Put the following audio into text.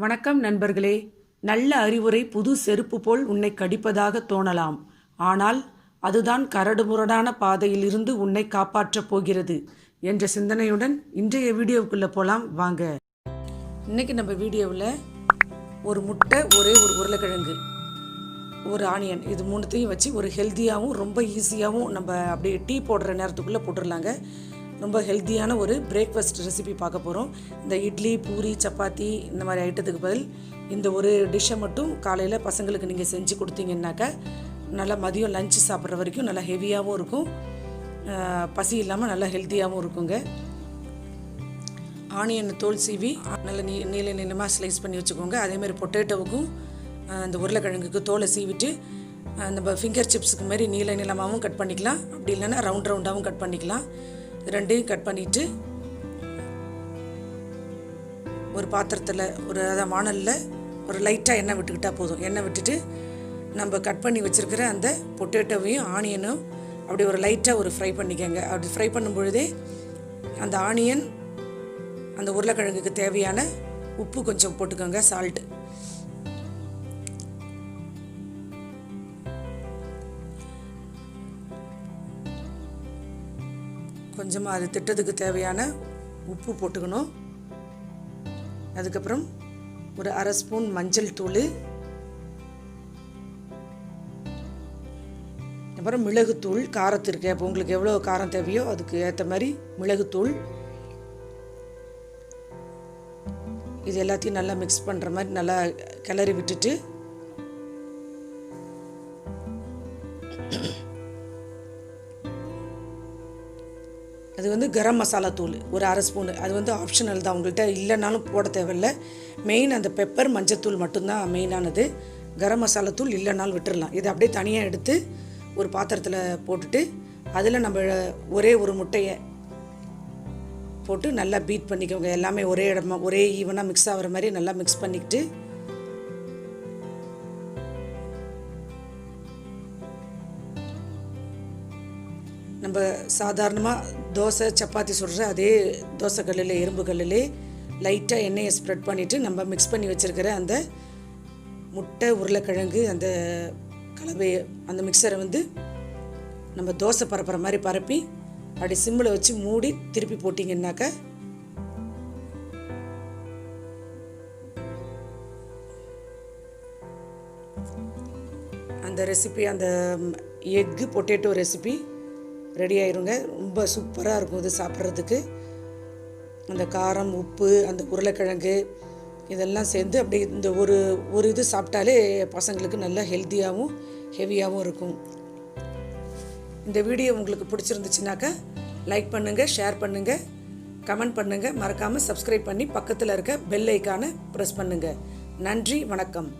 வணக்கம் நண்பர்களே. நல்ல அறிவுரை புது செருப்பு போல் உன்னை கடிப்பதாக தோணலாம். ஆனால் அதுதான் கரடுமுரடான பாதையில் இருந்து உன்னை காப்பாற்றப் போகிறது என்ற சிந்தனையுடன் இன்றைய வீடியோவுக்குள்ளே போகலாம் வாங்க. இன்றைக்கி நம்ம வீடியோவில் ஒரு முட்டை, ஒரே ஒரு உருளைக்கிழங்கு, ஒரு ஆனியன், இது மூணுத்தையும் வச்சு ஒரு ஹெல்த்தியாகவும் ரொம்ப ஈஸியாகவும் நம்ம அப்படியே டீ போடுற நேரத்துக்குள்ளே போட்டுடலாங்க. ரொம்ப ஹெல்த்தியான ஒரு பிரேக்ஃபாஸ்ட் ரெசிபி பார்க்க போகிறோம். இந்த இட்லி, பூரி, சப்பாத்தி இந்த மாதிரி ஐட்டத்துக்கு பதில் இந்த ஒரு டிஷ்ஷை மட்டும் காலையில் பசங்களுக்கு நீங்கள் செஞ்சு கொடுத்தீங்கன்னாக்கா நல்லா மதியம் லஞ்சு சாப்பிட்ற வரைக்கும் நல்லா ஹெவியாகவும் இருக்கும், பசி இல்லாமல் நல்லா ஹெல்த்தியாகவும் இருக்குங்க. ஆனியன் தோல் சீவி நல்லா நீள நீளமாக ஸ்லைஸ் பண்ணி வச்சுக்கோங்க. அதேமாதிரி பொட்டேட்டோவுக்கும் அந்த உருளைக்கிழங்குக்கு தோலை சீவிட்டு நம்ம ஃபிங்கர் சிப்ஸுக்கு மாதிரி நீள நீளமாகவும் கட் பண்ணிக்கலாம், அப்படி இல்லைன்னா ரவுண்ட் ரவுண்டாகவும் கட் பண்ணிக்கலாம். ரெண்டையும் கட் பண்ணிவிட்டு ஒரு பாத்திரத்தில் அதை வாணலில் ஒரு லைட்டாக எண்ணெய் விட்டுக்கிட்டால் போதும். எண்ணெய் விட்டுட்டு நம்ம கட் பண்ணி வச்சுருக்கிற அந்த பொட்டேட்டோவையும் ஆனியனும் அப்படி ஒரு லைட்டாக ஒரு ஃப்ரை பண்ணிக்கோங்க. அப்படி ஃப்ரை பண்ணும் பொழுதே அந்த ஆனியன், அந்த உருளைக்கிழங்குக்கு தேவையான உப்பு கொஞ்சம் போட்டுக்கோங்க, சால்ட்டு. கொஞ்சமாக அது திட்டத்துக்கு தேவையான உப்பு போட்டுக்கணும். அதுக்கப்புறம் ஒரு அரை ஸ்பூன் மஞ்சள் தூள், அப்புறம் மிளகுத்தூள். காரத்திற்கு அப்போ உங்களுக்கு எவ்வளோ காரம் தேவையோ அதுக்கு ஏற்ற மாதிரி மிளகுத்தூள். இது எல்லாத்தையும் நல்லா மிக்ஸ் பண்ணுற மாதிரி நல்லா கிளறி விட்டுட்டு அது கரம் மசாலா தூள் ஒரு அரை ஸ்பூனு. அது ஆப்ஷனல் தான், உங்கள்கிட்ட இல்லைனாலும் போட தேவையில்லை. மெயின் அந்த பெப்பர், மஞ்சத்தூள் மட்டும்தான் மெயினானது. கரம் மசாலா தூள் இல்லைனாலும் விட்டுடலாம். இதை அப்படியே தனியாக எடுத்து ஒரு பாத்திரத்தில் போட்டுட்டு அதில் நம்ம ஒரே ஒரு முட்டையை போட்டு நல்லா பீட் பண்ணிக்கோங்க. எல்லாமே ஒரே இடமா ஒரே ஈவனாக மிக்ஸ் ஆகிற மாதிரி நல்லா மிக்ஸ் பண்ணிக்கிட்டு நம்ம சாதாரணமாக தோசை, சப்பாத்தி சுடுற அதே தோசை கல்லில், இரும்பு கல்லிலே லைட்டாக எண்ணெயை ஸ்ப்ரெட் பண்ணிவிட்டு நம்ம மிக்ஸ் பண்ணி வச்சுருக்கிற அந்த முட்டை, உருளைக்கிழங்கு, அந்த கலவையை, அந்த மிக்சரை நம்ம தோசை பரப்புற மாதிரி பரப்பி அப்படி சிம்மில் வச்சு மூடி திருப்பி போட்டிங்கன்னாக்கா அந்த ரெசிபி, அந்த எக்கு பொட்டேட்டோ ரெசிபி ரெடி ஆயிருங்க. ரொம்ப சூப்பராக இருக்கும் இது சாப்பிட்றதுக்கு. அந்த காரம், உப்பு, அந்த உருளைக்கிழங்கு இதெல்லாம் சேர்ந்து அப்படி இந்த ஒரு இது சாப்பிட்டாலே பசங்களுக்கு நல்லா ஹெல்த்தியாகவும் ஹெவியாகவும் இருக்கும். இந்த வீடியோ உங்களுக்கு பிடிச்சிருந்துச்சுனாக்கா லைக் பண்ணுங்கள், ஷேர் பண்ணுங்கள், கமெண்ட் பண்ணுங்கள். மறக்காமல் சப்ஸ்கிரைப் பண்ணி பக்கத்தில் இருக்க பெல் ஐக்கானை ப்ரெஸ் பண்ணுங்கள். நன்றி, வணக்கம்.